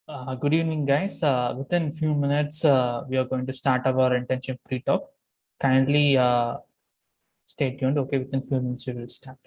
Good evening, guys. Within few minutes, we are going to start our internship pre-talk. Kindly stay tuned. Okay, within few minutes we will start.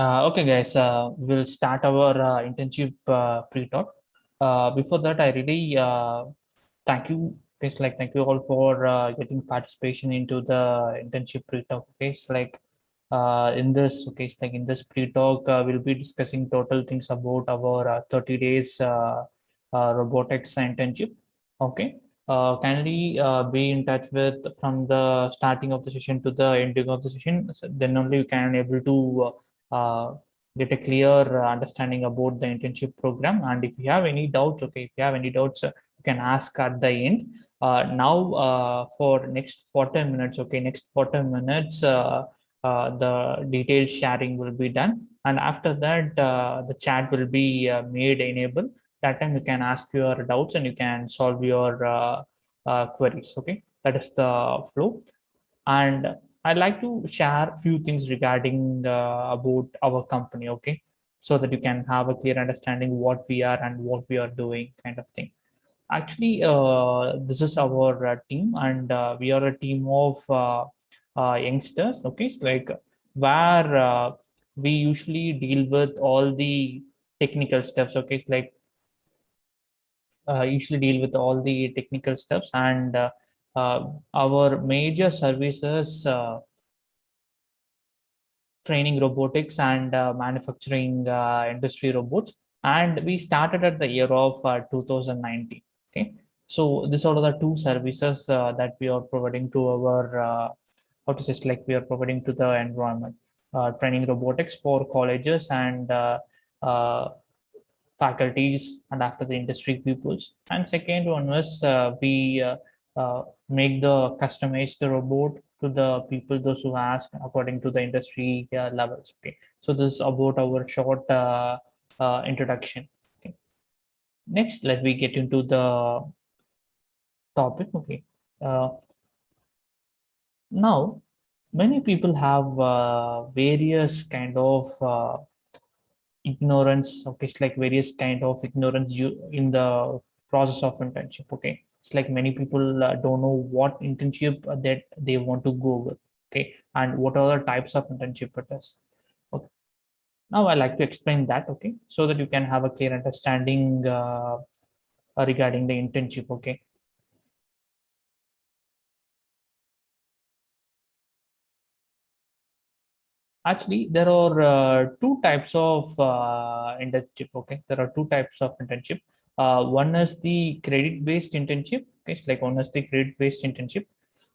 Okay, guys. We'll start our internship pre-talk. Before that, I really thank you. Thank you all for getting participation into the internship pre-talk. Okay, in this in this pre-talk, we'll be discussing total things about our 30 days robotics internship. Okay. Kindly be in touch with from the starting of the session to the ending of the session. So then only you can able to get a clear understanding about the internship program. And if you have any doubts, if you have any doubts, you can ask at the end. Now, for next 40 minutes, next 40 minutes, the detailed sharing will be done. And after that, the chat will be made enable. That time you can ask your doubts and you can solve your queries. Okay, that is the flow. And I'd like to share a few things regarding about our company. Okay, so that you can have a clear understanding what we are and what we are doing, kind of thing. Actually, this is our team, and we are a team of youngsters. Okay, it's like where we usually deal with all the technical steps. Okay, it's like usually deal with all the technical steps, and our major services training robotics and manufacturing industry robots. And we started at the year of 2019. Okay, so these are the two services that we are providing to our how to say it's like we are providing to the environment. Training robotics for colleges and uh, faculties and after the industry pupils. And second one was we make the customized robot to the people those who ask according to the industry levels. Okay, so this is about our short introduction. Okay, next let me get into the topic. Okay, uh, now many people have various kind of ignorance. Okay, it's like various kind of ignorance you in the process of internship. Okay, it's like many people don't know what internship that they want to go with. Okay, and what are the types of internship it is. Okay, now I like to explain that. Okay, so that you can have a clear understanding regarding the internship. Okay, actually, there are two types of internship. Okay, there are two types of internship. One is the credit-based internship. Okay, it's like one is the credit-based internship,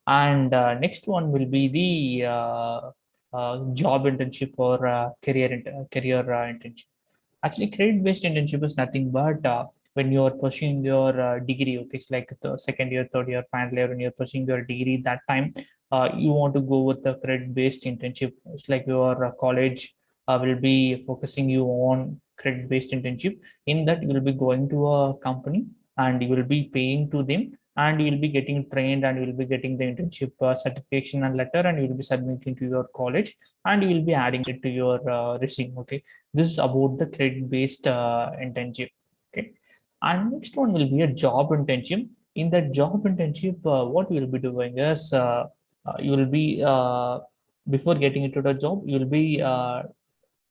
and next one will be the job internship or career internship. Actually, credit-based internship is nothing but when you are pursuing your degree. Okay, it's like the second year, third year, final year, when you're pursuing your degree. That time, you want to go with the credit-based internship. It's like your college will be focusing you on credit-based internship. In that, you will be going to a company and you will be paying to them, and you will be getting trained, and you will be getting the internship certification and letter, and you will be submitting to your college, and you will be adding it to your resume. Okay, this is about the credit-based internship. Okay, and next one will be a job internship. In that job internship, what you will be doing is you will be before getting into the job, you will be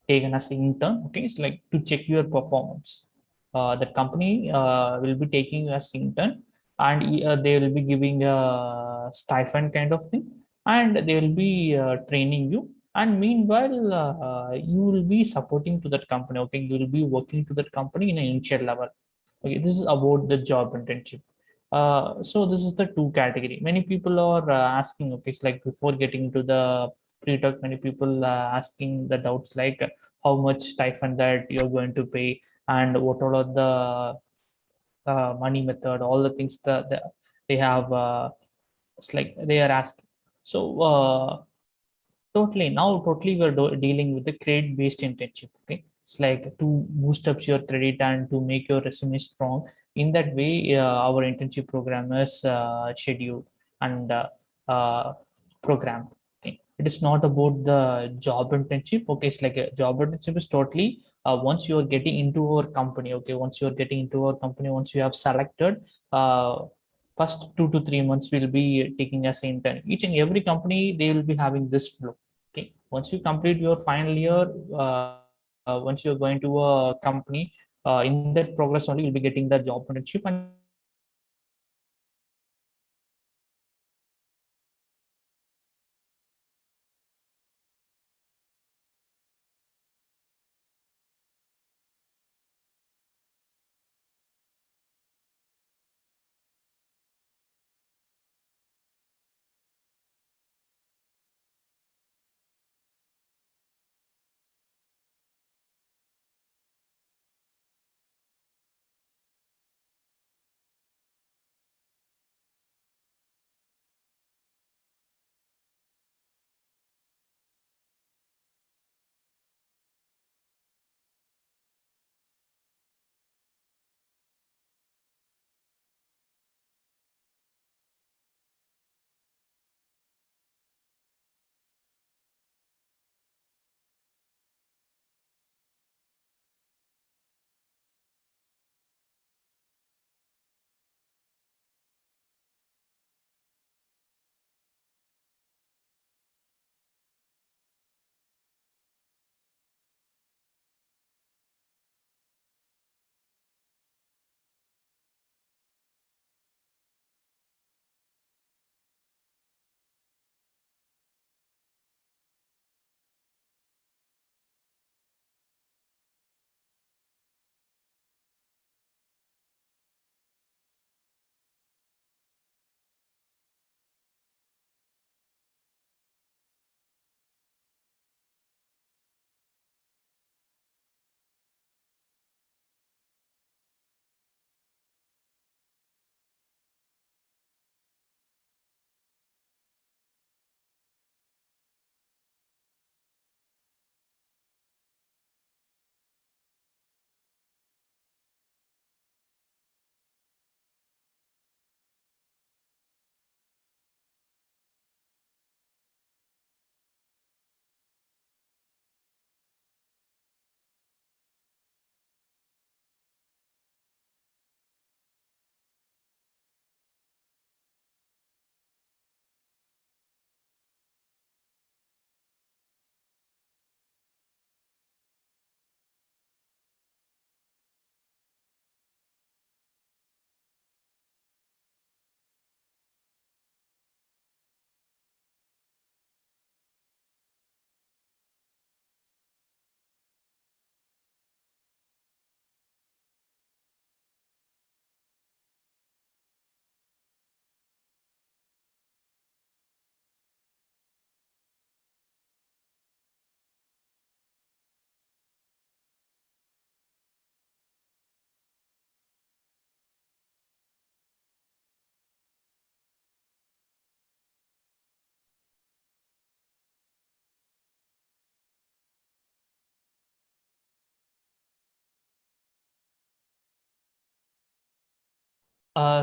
taken as an intern. Okay, it's like to check your performance. The company will be taking you as intern, and they will be giving a stipend kind of thing, and they will be training you. And meanwhile, you will be supporting to that company. Okay, you will be working to that company in an initial level. Okay, this is about the job internship. So this is the two category. Many people are asking. Okay, it's like before getting to the pre-talk, many people asking the doubts like how much stipend that you're going to pay, and what all are the money method, all the things that they have. It's like they are asking. So totally. Now, totally, we're dealing with the credit-based internship. Okay, it's like to boost up your credit and to make your resume strong. In that way, our internship program is scheduled and programmed. Okay, it is not about the job internship. Okay, it's like a job internship is totally once you are getting into our company. Okay, once you are getting into our company, once you have selected. First 2 to 3 months will be taking as intern. Each and every company they will be having this flow. Okay, once you complete your final year, once you're going to a company, in that progress only you'll be getting the job internship, and you'll be getting the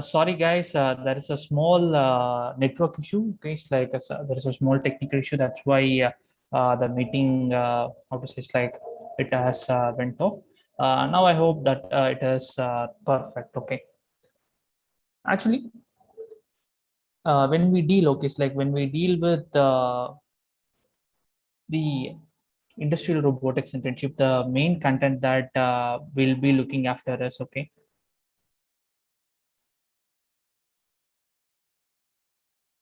sorry guys, there is a small network issue. Okay, it's like there is a small technical issue. That's why the meeting, obviously, it's like it has went off. Now I hope that it is perfect. Okay, actually, when we deal, okay, it's like when we deal with the industrial robotics internship, the main content that we'll be looking after is, okay,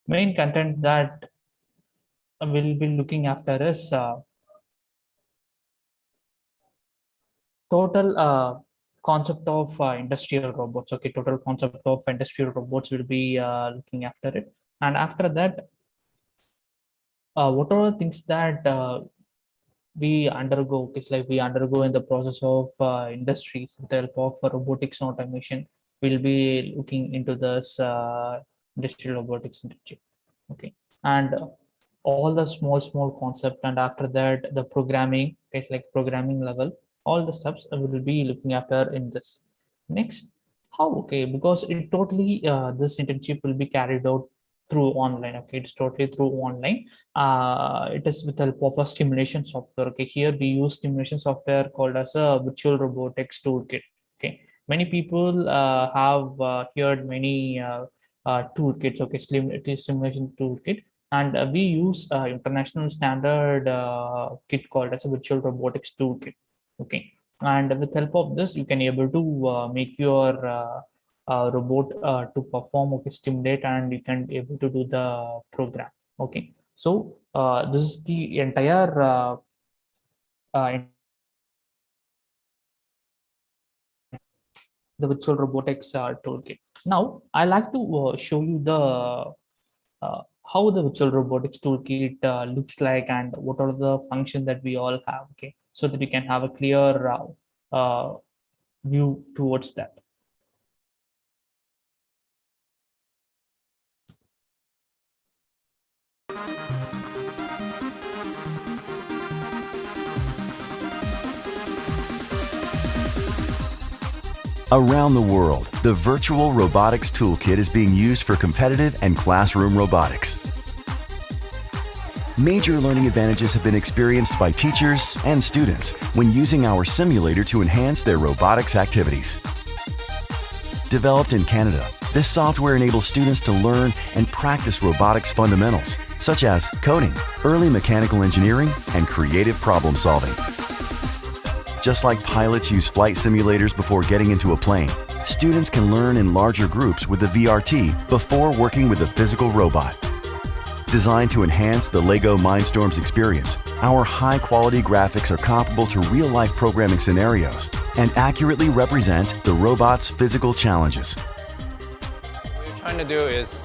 main content that we'll be looking after is total concept of industrial robots. Okay, total concept of industrial robots will be looking after it. And after that, what are the things that we undergo? It's like we undergo in the process of industries with the help of robotics and automation. We'll be looking into this industrial robotics internship. Okay, and all the small concept, and after that the programming, it's like programming level, all the steps we will be looking after in this. Next, how? Okay, because it totally this internship will be carried out through online. Okay, it's totally through online. It is with the help of a simulation software. Okay, here we use simulation software called as a virtual robotics toolkit. Okay, many people have heard many toolkits. Okay, it is simulation toolkit, and we use international standard kit called as a virtual robotics toolkit. Okay, and with help of this you can able to make your robot to perform, okay, stimulate, and you can able to do the program. Okay, so this is the entire uh, the virtual robotics toolkit. Now I like to show you the how the virtual robotics toolkit looks like and what are the functions that we all have. Okay, so that we can have a clear view towards that. Around the world, the Virtual Robotics Toolkit is being used for competitive and classroom robotics. Major learning advantages have been experienced by teachers and students when using our simulator to enhance their robotics activities. Developed in Canada, this software enables students to learn and practice robotics fundamentals, such as coding, early mechanical engineering, and creative problem solving. Just like pilots use flight simulators before getting into a plane, students can learn in larger groups with the VRT before working with a physical robot. Designed to enhance the LEGO Mindstorms experience, our high-quality graphics are comparable to real-life programming scenarios and accurately represent the robot's physical challenges. What we're trying to do is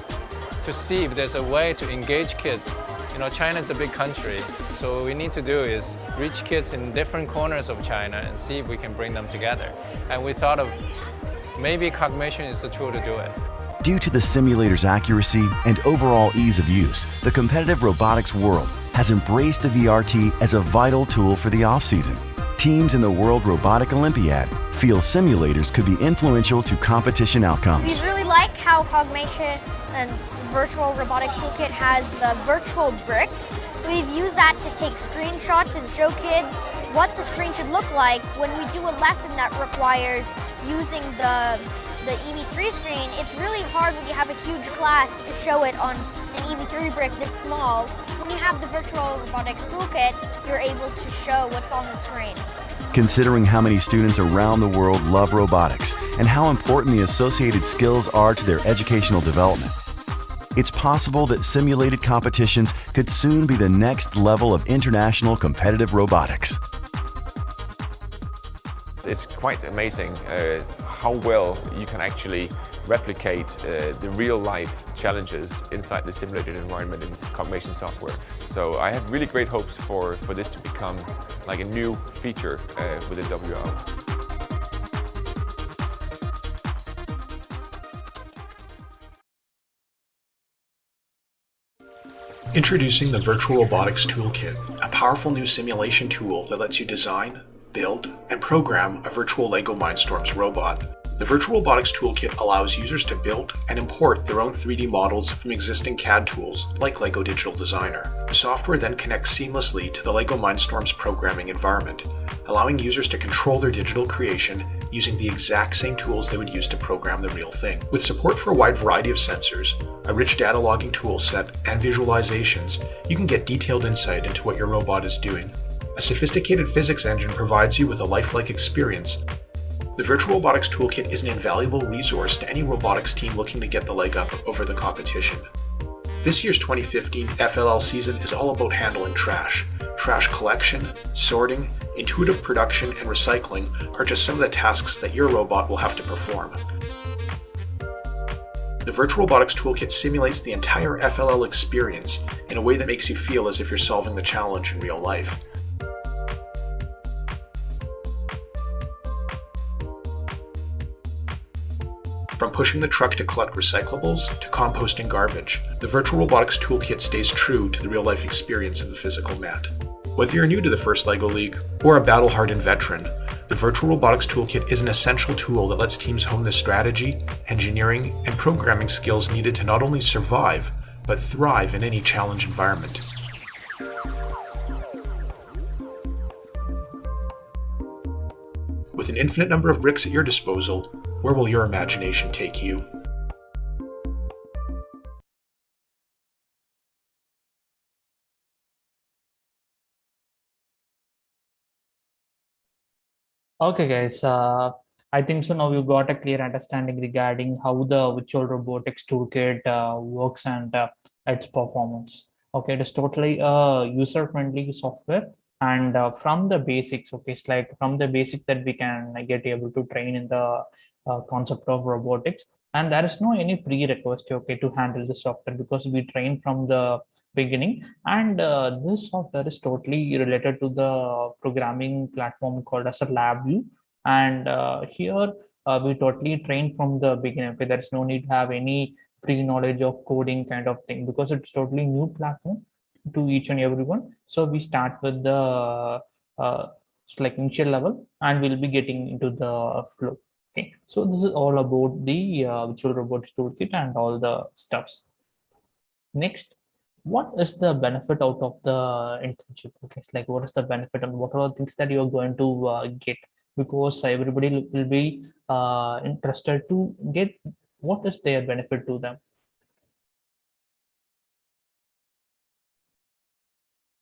to see if there's a way to engage kids. You know, China is a big country, so what we need to do is reach kids in different corners of China and see if we can bring them together. And we thought of maybe Cognition is the tool to do it. Due to the simulator's accuracy and overall ease of use, the competitive robotics world has embraced the VRT as a vital tool for the off-season. Teams in the World Robotic Olympiad feel simulators could be influential to competition outcomes. We really like how Cognition and Virtual Robotics Toolkit has the virtual brick. We've used that to take screenshots and show kids what the screen should look like when we do a lesson that requires using the EV3 screen. It's really hard when you have a huge class to show it on an EV3 brick this small. When you have the Virtual Robotics Toolkit, you're able to show what's on the screen. Considering how many students around the world love robotics and how important the associated skills are to their educational development, it's possible that simulated competitions could soon be the next level of international competitive robotics. It's quite amazing how well you can actually replicate the real-life challenges inside the simulated environment in Cognition software. So I have really great hopes for this to become like a new feature within WO. Introducing the Virtual Robotics Toolkit, a powerful new simulation tool that lets you design, build, and program a virtual LEGO Mindstorms robot. The Virtual Robotics Toolkit allows users to build and import their own 3D models from existing CAD tools like LEGO Digital Designer. The software then connects seamlessly to the LEGO Mindstorms programming environment, allowing users to control their digital creation using the exact same tools they would use to program the real thing. With support for a wide variety of sensors, a rich data logging toolset, and visualizations, you can get detailed insight into what your robot is doing. A sophisticated physics engine provides you with a lifelike experience. The Virtual Robotics Toolkit is an invaluable resource to any robotics team looking to get the leg up over the competition. This year's 2015 FLL season is all about handling trash. Trash collection, sorting, intuitive production, and recycling are just some of the tasks that your robot will have to perform. The Virtual Robotics Toolkit simulates the entire FLL experience in a way that makes you feel as if you're solving the challenge in real life. From pushing the truck to collect recyclables to composting garbage, the Virtual Robotics Toolkit stays true to the real-life experience of the physical mat. Whether you're new to the first LEGO League or a battle-hardened veteran, the Virtual Robotics Toolkit is an essential tool that lets teams hone the strategy, engineering, and programming skills needed to not only survive, but thrive in any challenge environment. With an infinite number of bricks at your disposal, where will your imagination take you? Okay, guys. I think so. Now you got a clear understanding regarding how the Virtual Robotics Toolkit works and its performance. Okay, it is totally user-friendly software, and from the basics, okay, it's like from the basic that we can get able to train in the concept of robotics, and there is no any prerequisite, okay, to handle the software because we train from the beginning, and this software is totally related to the programming platform called as a LabVIEW, and here we totally train from the beginning. Okay, there's no need to have any pre-knowledge of coding kind of thing because it's totally new platform to each and everyone. So we start with the it's like initial level, and we'll be getting into the flow. Okay, so this is all about the Virtual Robotics Toolkit and all the stuffs. Next, what is the benefit out of the internship? Okay, it's like what is the benefit and what are the things that you're going to get? Because everybody will be interested to get what is their benefit to them.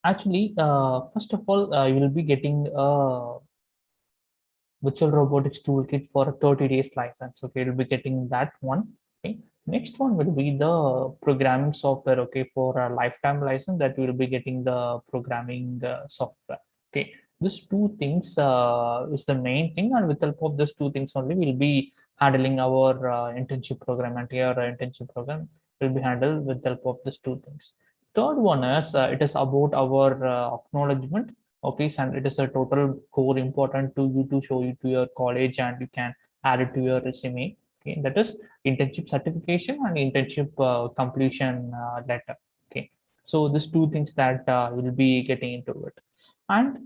Actually, first of all, you will be getting a Virtual Robotics Toolkit for a 30 days license. Okay, you'll be getting that one. Okay. Next one will be the programming software. Okay, for a lifetime license that will be getting the programming software. Okay, these two things is the main thing, and with the help of these two things only, we'll be handling our internship program, and here internship program will be handled with the help of these two things. Third one is it is about our acknowledgement. Okay, and it is a total core important to you to show you to your college, and you can add it to your resume. Okay, that is internship certification and internship completion letter. Okay, so these two things that will be getting into it, and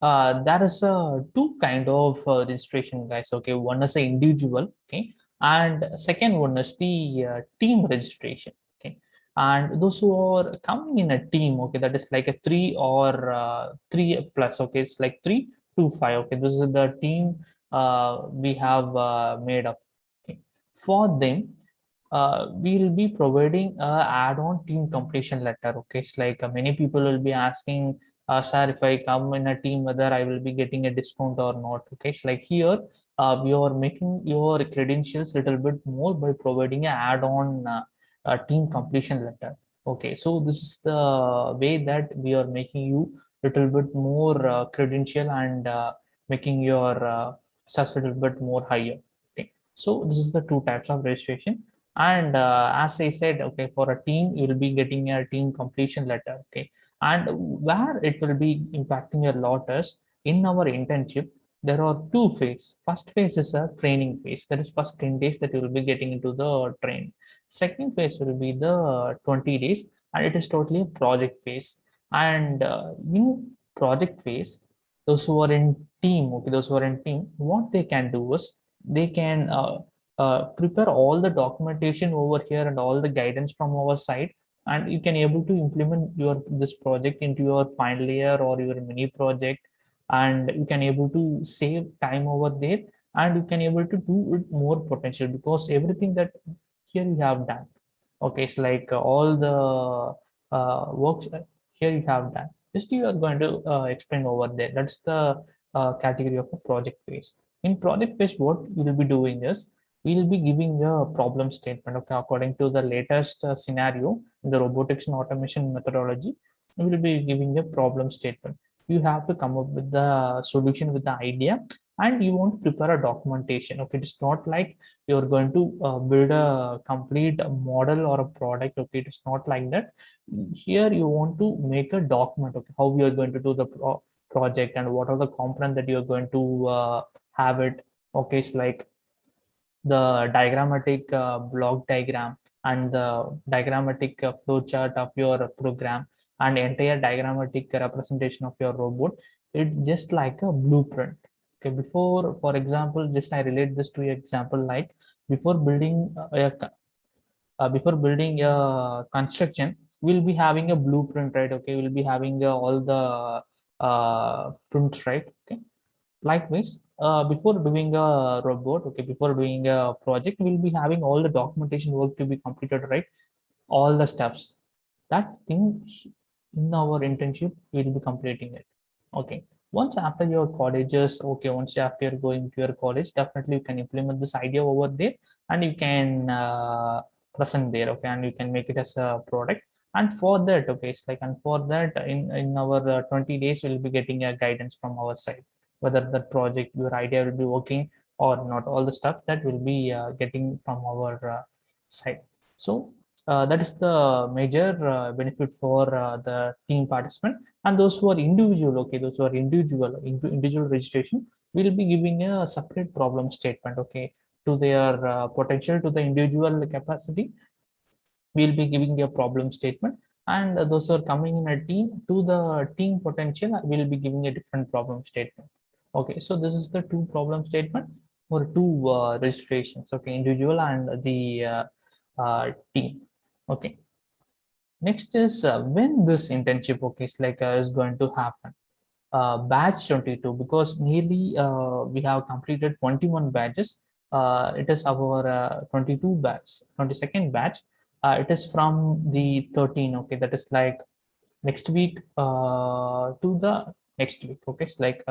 there is two kind of registration, guys. Okay, one is a individual, okay, and second one is the team registration. Okay, and those who are coming in a team, okay, that is like a three or three plus. Okay, it's like 3 to 5. Okay, this is the team we have made up. Okay, for them. We will be providing a add-on team completion letter. Okay, it's like many people will be asking, sir, if I come in a team, whether I will be getting a discount or not. Okay, it's like here we are making your credentials a little bit more by providing an add-on team completion letter. Okay, so this is the way that we are making you a little bit more credential and making your success a little bit more higher. Okay, so this is the two types of registration. And as I said, okay, for a team, you will be getting a team completion letter. Okay, and where it will be impacting a lot is in our internship. There are two phases. First phase is a training phase. That is first 10 days that you will be getting into the training. Second phase will be the 20 days, and it is totally a project phase. And in project phase, those who are in team, okay, those who are in team, what they can do is they can prepare all the documentation over here and all the guidance from our side, and you can able to implement your this project into your final year or your mini project, and you can able to save time over there, and you can able to do it more potential because everything that here you have done. Okay, it's like all the works here you have done. Just you are going to explain over there. That's the category of a project phase. In project phase, what we will be doing is we will be giving a problem statement. Okay, according to the latest scenario in the robotics and automation methodology, we will be giving a problem statement. You have to come up with the solution with the idea, and you want to prepare a documentation. Okay, it's not like you're going to build a complete model or a product. Okay, it's not like that. Here you want to make a document. Okay, how you are going to do the project and what are the components that you're going to have it. Okay, it's like the diagrammatic block diagram and the diagrammatic flow chart of your program and entire diagrammatic representation of your robot. It's just like a blueprint. Okay, before, for example, just I relate this to an example, like before building a construction, we'll be having a blueprint, right? Okay, we'll be having all the prints, right? Okay, likewise, before doing a robot, okay, before doing a project, we'll be having all the documentation work to be completed, right? All the steps. That thing in our internship, we'll be completing it. Okay. Once after your colleges, okay, once after you're going to your college, definitely you can implement this idea over there and you can present there, okay, and you can make it as a product. And for that, okay, it's like, and for that, in our 20 days, we'll be getting a guidance from our side whether that project, your idea will be working or not. All the stuff that will be getting from our side. So that is the major benefit for the team participant. And those who are individual, okay, those who are individual registration will be giving a separate problem statement, okay, to their potential, to the individual capacity. We'll be giving a problem statement, and those who are coming in a team, to the team potential, will be giving a different problem statement. Okay, so this is the two problem statement for two registrations, okay, individual and the team. Okay, next is when this internship, okay, is going to happen. Batch 22, because nearly we have completed 21 batches. It is our 22 batch, 22nd batch. It is from the 13, okay, that is like next week to the next week, okay, it's like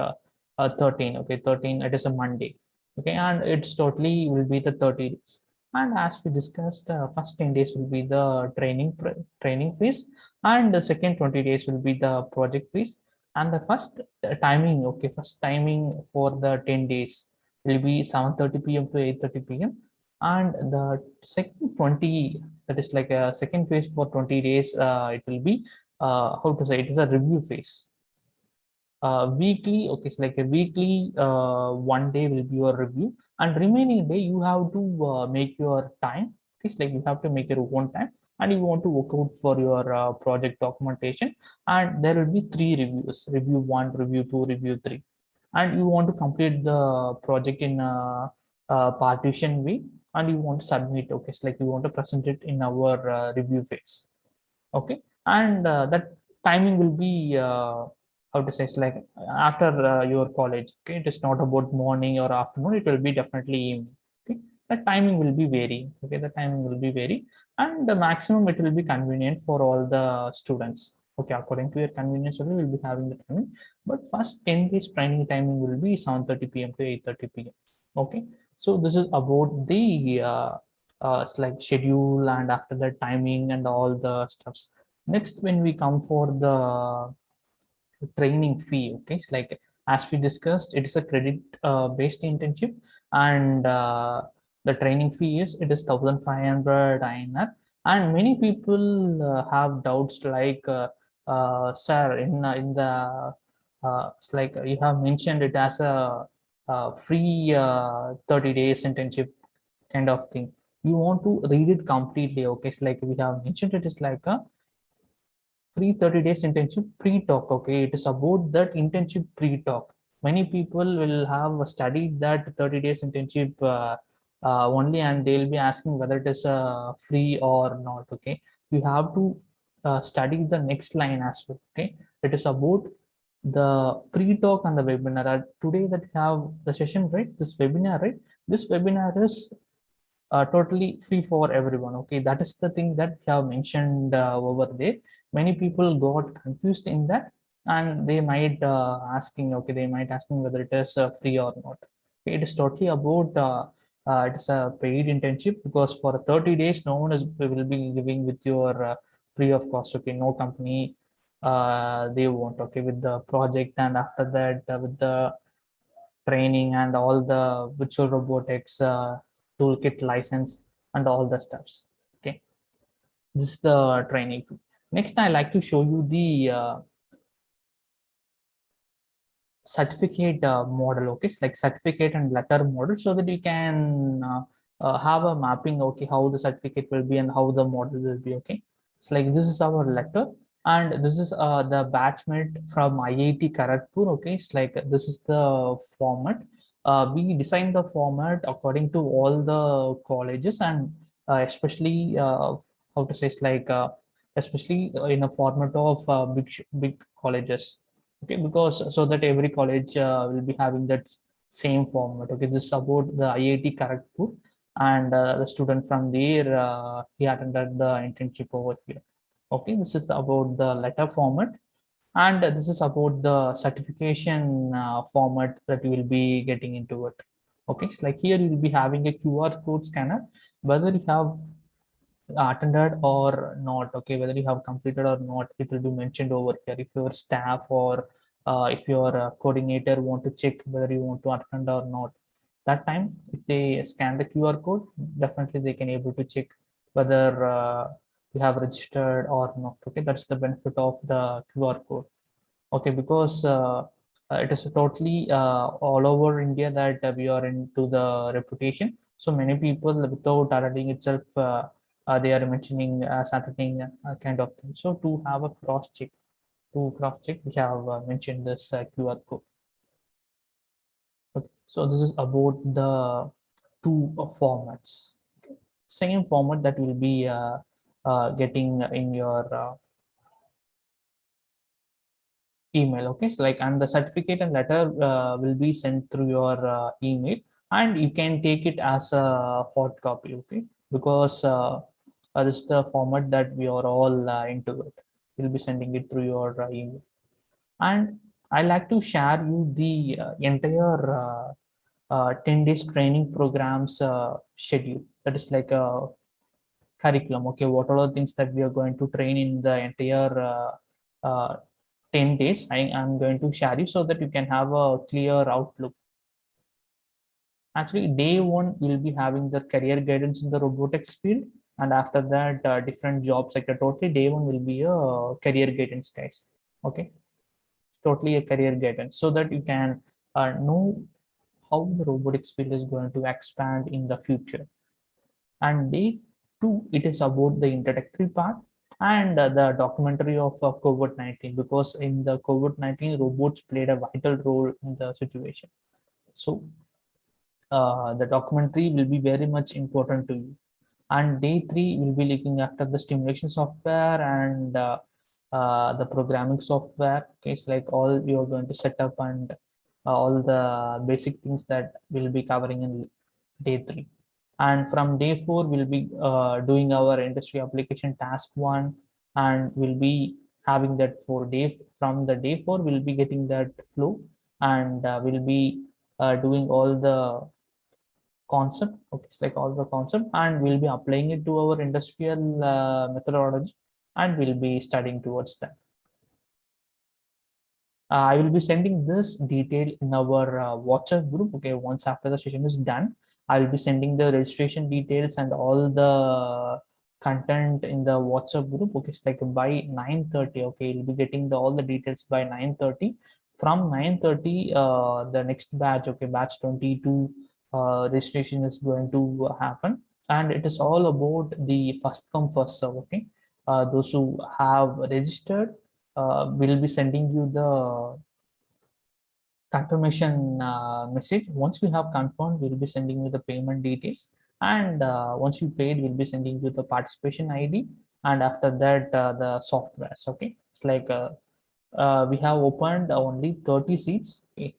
13, okay, 13, it is a Monday, okay, and it's totally will be the 30 days. And as we discussed, first 10 days will be the training phase, and the second 20 days will be the project phase. And the first timing, okay, first timing for the 10 days will be 7:30 p.m. to 8:30 p.m. And the second 20, that is like a second phase for 20 days, it will be how to say, it is a review phase. Weekly, okay, it's like a weekly, one day will be your review, and remaining day you have to make your time. It's like you have to make your own time, and you want to work out for your project documentation. And there will be 3 reviews: review 1, review 2, review 3. And you want to complete the project in a partition way, and you want to submit, okay, it's like you want to present it in our review phase. Okay, and that timing will be how to say, it's like after your college. Okay, it is not about morning or afternoon, it will be definitely evening. Okay, the timing will be vary. Okay, the timing will be vary, and the maximum it will be convenient for all the students. Okay, according to your convenience only will be having the timing, but first 10 days training timing will be 7:30 p.m. to 8:30 p.m. Okay, so this is about the it's like schedule, and after that timing and all the stuffs. Next, when we come for the training fee, okay, it's like as we discussed, it is a credit based internship, and the training fee is, it is 1,500 INR. And many people have doubts like, sir, in the it's like you have mentioned it as a free 30 days internship kind of thing. You want to read it completely, okay, it's like we have mentioned it is like a free 30 days internship pre-talk, okay, it is about that internship pre-talk. Many people will have studied that 30 days internship only, and they'll be asking whether it is free or not. Okay, you have to study the next line as well. Okay, it is about the pre-talk and the webinar. Today that we have the session, right, this webinar, right, this webinar is totally free for everyone. Okay, that is the thing that I have mentioned over there. Many people got confused in that. and they might asking whether it is free or not. Okay, it is totally about it is a paid internship, because for 30 days no one is will be giving with your free of cost. Okay, no company they want, okay, with the project, and after that with the training and all the virtual robotics toolkit license and all the stuffs. Okay, this is the training fee. Next, I like to show you the certificate model. Okay, it's like certificate and letter model, so that you can have a mapping, okay, how the certificate will be and how the model will be. Okay, it's like this is our letter, and this is the batchmate from IIT Kharagpur. Okay, it's like this is the format. We designed the format according to all the colleges, and especially how to say, it's like especially in a format of big colleges. Okay, because so that every college will be having that same format. Okay, this is about the IIT Kharagpur, and the student from there he attended the internship over here. Okay, this is about the letter format, and this is about the certification format that you will be getting into it. Okay, it's like here you will be having a QR code scanner, whether you have attended or not. Okay, whether you have completed or not, it will be mentioned over here. If your staff or if your coordinator want to check whether you want to attend or not, that time if they scan the QR code, definitely they can able to check whether you have registered or not. Okay, that's the benefit of the QR code. Okay, because it is totally all over India that we are into the reputation. So many people without attending itself, they are mentioning attending kind of thing. So to have a cross check, we have mentioned this QR code. Okay, so this is about the two formats. Okay. Same format that will be getting in your email. Okay, so like, and the certificate and letter will be sent through your email, and you can take it as a hard copy. Okay, because this is the format that we are all into it. We'll be sending it through your email. And I like to share you the entire 10 days training programs schedule. That is like a curriculum. Okay, what are the things that we are going to train in the entire 10 days. I am going to share you so that you can have a clear outlook. Actually, day one will be having the career guidance in the robotics field, and after that different job sector. Totally day one will be a career guidance, guys. Okay, totally a career guidance, so that you can know how the robotics field is going to expand in the future. And day two, it is about the introductory part and the documentary of COVID-19, because in the COVID-19, robots played a vital role in the situation. So the documentary will be very much important to you. And day three will be looking after the stimulation software and the programming software. Okay, it's like all you're going to set up, and all the basic things that we'll be covering in day three. And from day four, we'll be doing our industry application task one, and we'll be having that for day. From the day four, we'll be getting that flow, and we'll be doing all the concept. Okay, it's like all the concept, and we'll be applying it to our industrial methodology, and we'll be studying towards that. I will be sending this detail in our WhatsApp group. Okay, once after the session is done, I will be sending the registration details and all the content in the WhatsApp group. Okay, it's like by 9:30. Okay, you'll be getting all the details by 9:30. From 9:30, the next batch, okay, batch 22 registration is going to happen, and it is all about the first come first serve. Okay, those who have registered, we'll be sending you the confirmation message. Once we have confirmed, we'll be sending you the payment details, and once you paid, we'll be sending you the participation ID, and after that the softwares. Okay, it's like we have opened only 30 seats. Okay.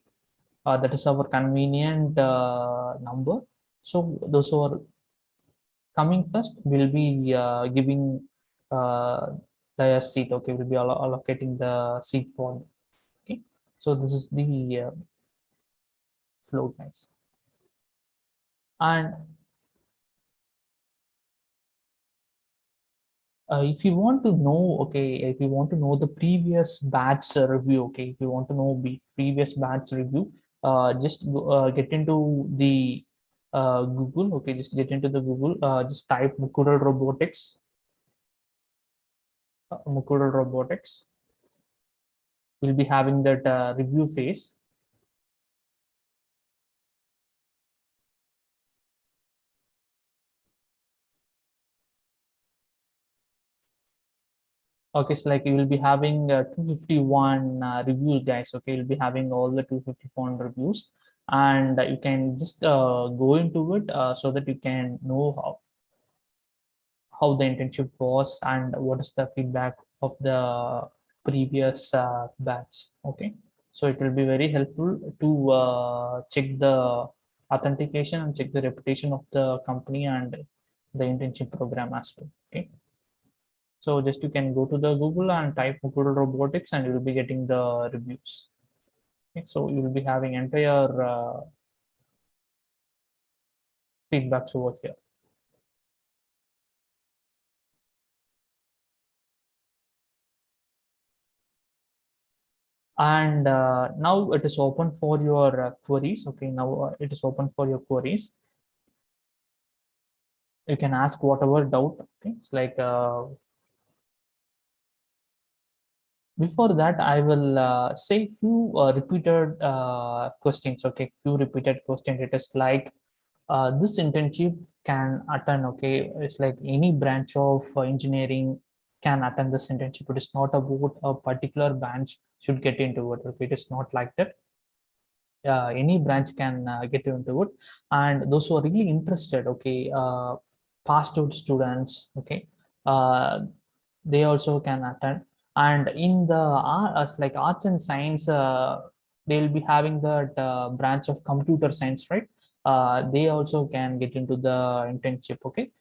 That is our convenient number. So those who are coming first will be giving their seat. Okay, we'll be allocating the seat for them. So this is the flow, guys. And if you want to know, okay, if you want to know the previous batch review, okay, if you want to know the previous batch review, just get into the Google, okay, just get into the Google, just type Mukudal Robotics, Mukudal Robotics. We'll be having that review phase. Okay, so like you will be having 251 reviews, guys. Okay, you'll be having all the 251 reviews, and you can just go into it so that you can know how the internship was and what is the feedback of the previous batch. Okay, so it will be very helpful to check the authentication and check the reputation of the company and the internship program as well. Okay. So just you can go to the Google and type Google Robotics and you will be getting the reviews. Okay, so you will be having entire feedbacks over here. And now it is open for your queries. Okay, now it is open for your queries. You can ask whatever doubt. Okay, it's like before that I will say few repeated questions. Okay, few repeated questions. It is like this internship can attend. Okay, it's like any branch of engineering can attend this internship. It is not about a particular branch should get into it. Okay, it is not like that. Any branch can get into it, and those who are really interested, okay, passed out students, okay, uh, they also can attend. And in the as like arts and science, they'll be having that branch of computer science, right? They also can get into the internship. Okay,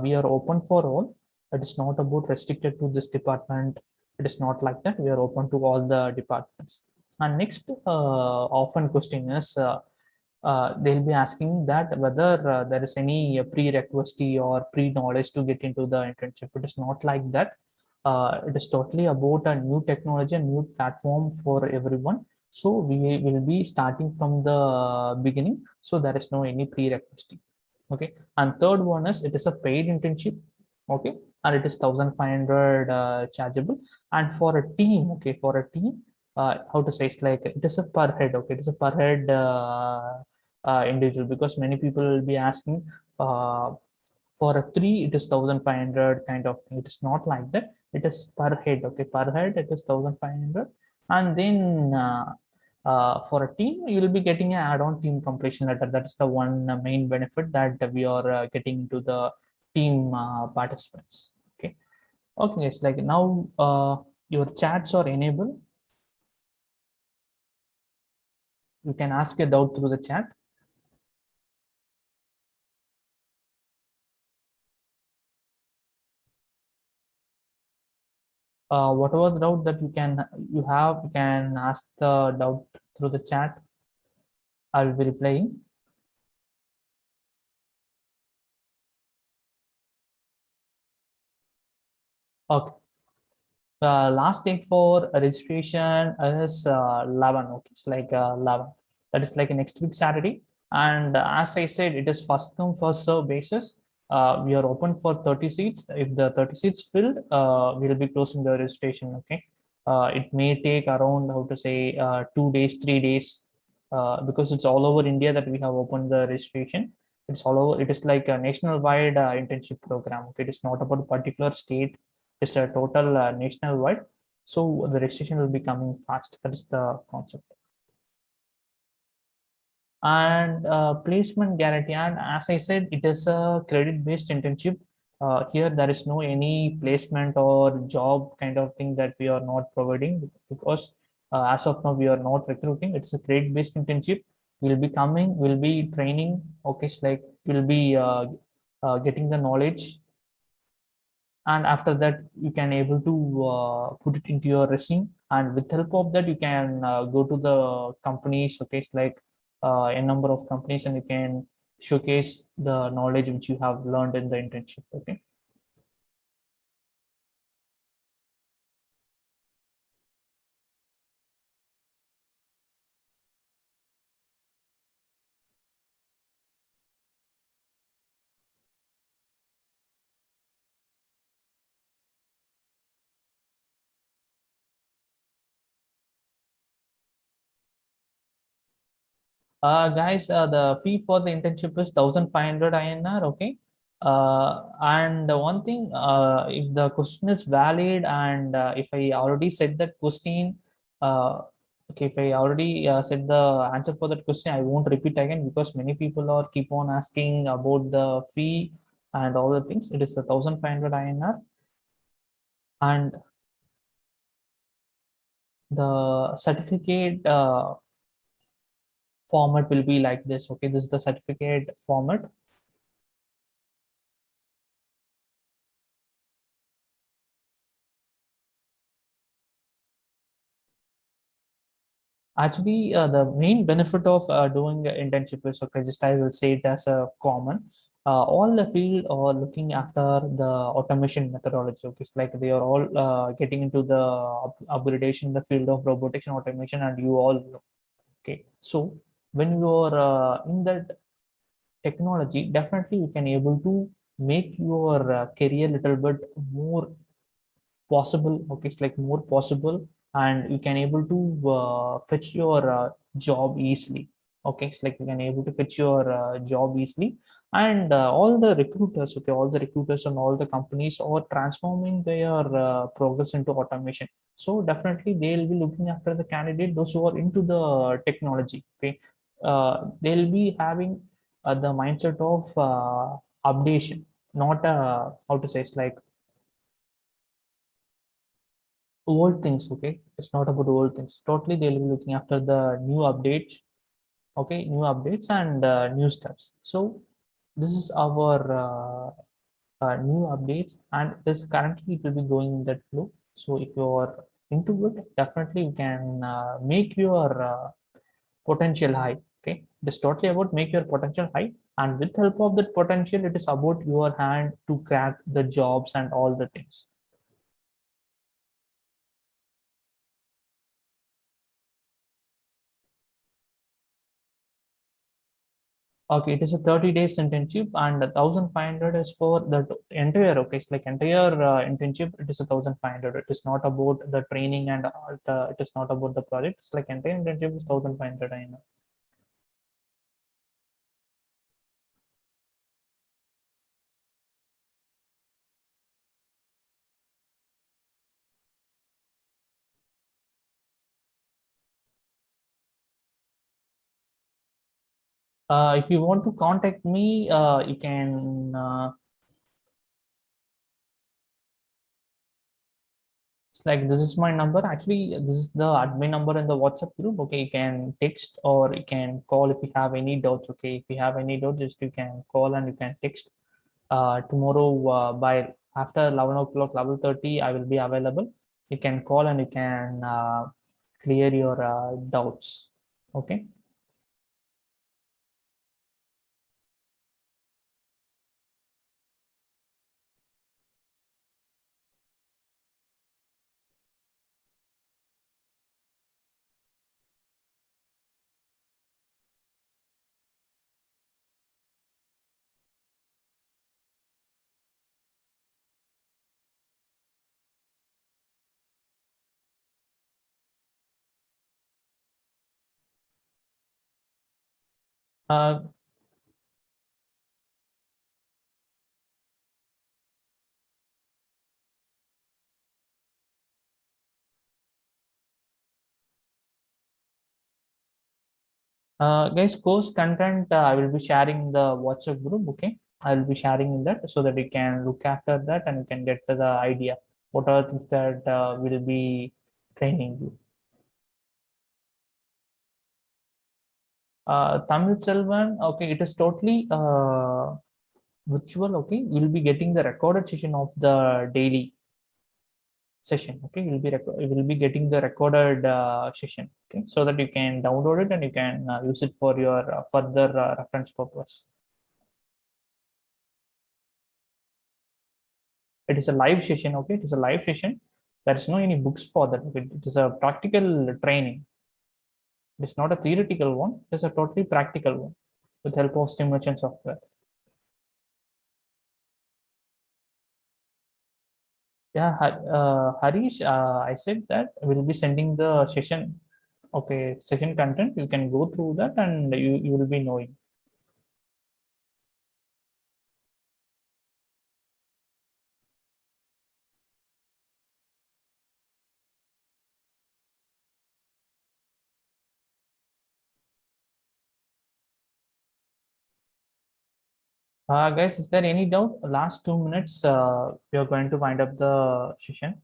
we are open for all. It is not about restricted to this department. It is not like that. We are open to all the departments. And next often question is they'll be asking that whether there is any prerequisite or pre-knowledge to get into the internship. It is not like that. It is totally about a new technology, a new platform for everyone. So we will be starting from the beginning. So there is no any prerequisite. Okay. And third one is it is a paid internship. Okay. And it is 1,500 chargeable. And for a team, okay, for a team, how to say, it's like it is a per head. Okay, it is a per head individual, because many people will be asking for a three it is 1,500 kind of thing. It is not like that. It is per head. Okay, per head it is 1,500. And then for a team you will be getting an add-on team completion letter. That is the one main benefit that we are getting into the team participants. Okay. Okay, it's like now your chats are enabled. You can ask a doubt through the chat. Whatever the doubt that you have, you can ask the doubt through the chat. I will be replying. Okay. Last date for registration is 11. Okay, it's like 11. That is like next week Saturday. And as I said, it is first come first serve basis. We are open for 30 seats. If the 30 seats filled, we will be closing the registration. Okay. It may take around, how to say, 2 days, 3 days, because it's all over India that we have opened the registration. It's all over. It is like a national-wide internship program. Okay, it is not about a particular state. It's a total national-wide. So the registration will be coming fast. That is the concept. And placement guarantee, and as I said, it is a credit based internship. Here there is no any placement or job kind of thing that we are not providing, because as of now we are not recruiting. It's a credit based internship. We'll be coming, we'll be training. Okay, so like we'll be getting the knowledge and after that you can able to put it into your resume, and with help of that you can go to the companies, showcase like a number of companies, and you can showcase the knowledge which you have learned in the internship. Okay. Guys, the fee for the internship is 1,500 INR. Okay. And one thing, if the question is valid, and if I already said that question, uh, okay, if I already said the answer for that question, I won't repeat again, because many people are keep on asking about the fee and all the things. It is a 1,500 INR, and the certificate format will be like this. Okay, this is the certificate format. Actually, the main benefit of doing an internship is, okay, just I will say it as a common. All the field are looking after the automation methodology. Okay, it's like they are all getting into the upgradation in the field of robotics and automation, and you all know. Okay, so when you are in that technology, definitely you can able to make your career little bit more possible. Okay, it's like more possible, and you can able to fetch your job easily. Okay, it's like you can able to fetch your job easily, and all the recruiters, okay, all the recruiters and all the companies are transforming their progress into automation. So definitely they'll be looking after the candidate, those who are into the technology. Okay, they'll be having the mindset of updation, not how to say, it's like old things. Okay, it's not about old things totally, they'll be looking after the new updates. Okay, new updates and new stuffs. So this is our new updates, and this currently it will be going in that flow. So if you are into it, definitely you can make your potential high. Okay, it is totally about make your potential high, and with help of that potential, it is about your hand to crack the jobs and all the things. Okay, it is a 30 days internship, and 1,500 is for the entire. Okay, it's like entire internship. It is a 1,500. It is not about the training and all it is not about the project. It's like entire internship is 1,500. I know. If you want to contact me, you can. It's like this is my number. Actually, this is the admin number in the WhatsApp group. Okay, you can text or you can call if you have any doubts. Okay, if you have any doubts, just you can call and you can text. Tomorrow by after 11 o'clock, 11:30, I will be available. You can call and you can clear your doubts. Okay. Uh, Guys, course content, I will be sharing in the WhatsApp group. Okay, I will be sharing in that so that you can look after that and you can get to the idea what are things that will be training you. Tamil Selvan, okay, it is totally virtual, okay, you'll be getting the recorded session of the daily session. Okay, you will be getting the recorded session, okay, so that you can download it and you can use it for your further reference purpose. It is a live session, okay, it is a live session. There is no any books for that. It is a practical training. It is not a theoretical one, it is a totally practical one with help of simulation software. Yeah, Harish, I said that we'll be sending the session, okay, session content. You can go through that and you will be knowing. Guys, is there any doubt? Last 2 minutes, we are going to wind up the session.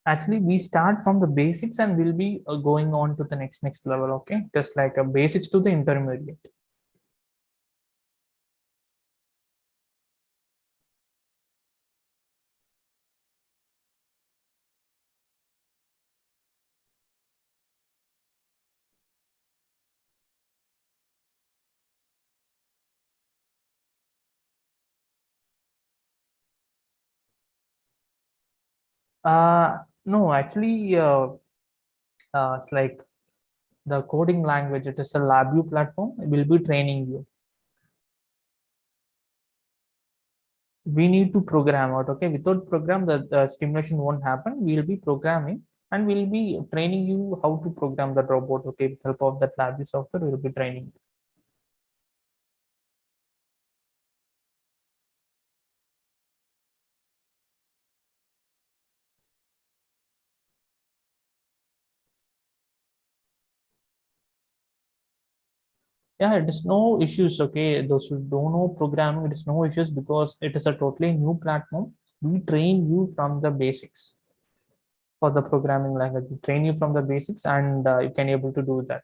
Actually, we start from the basics and we'll be going on to the next level. Okay, just like a basics to the intermediate. No, actually, it's like the coding language. It is a LabVIEW platform. It will be training you. We need to program out. Okay, without program, the stimulation won't happen. We'll be programming and we'll be training you how to program that robot. Okay, with help of that LabVIEW software, we'll be training you. Yeah, it is no issues. Okay, those who don't know programming, it is no issues because it is a totally new platform. We train you from the basics for the programming language. We train you from the basics and you can able to do that.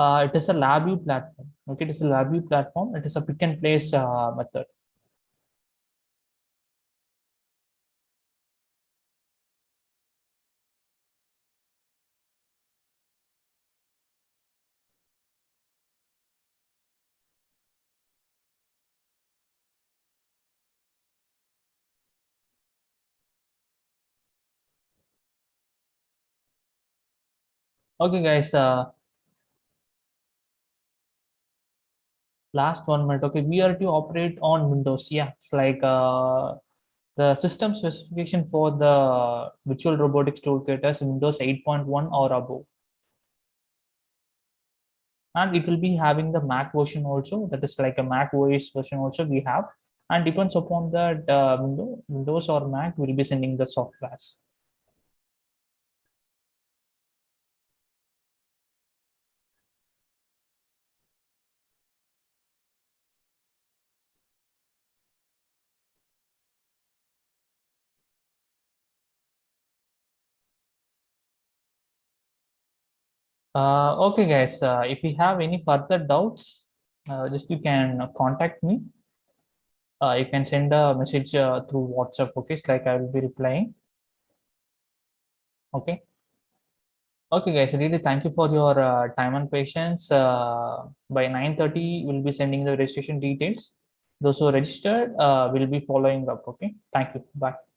It is a LabVIEW platform. Okay, it is a LabVIEW platform. It is a pick and place method. Okay, guys. Last 1 minute. Okay, we are to operate on Windows. Yeah, it's like the system specification for the virtual robotics toolkit is Windows 8.1 or above. And it will be having the Mac version also. That is like a Mac OS version also we have. And depends upon that Windows or Mac, we'll be sending the softwares. Okay, guys. If you have any further doubts, just you can contact me. You can send a message through WhatsApp. Okay, it's like I will be replying. Okay. Okay, guys. Really, thank you for your time and patience. By 9:30, we'll be sending the registration details. Those who are registered will be following up. Okay. Thank you. Bye.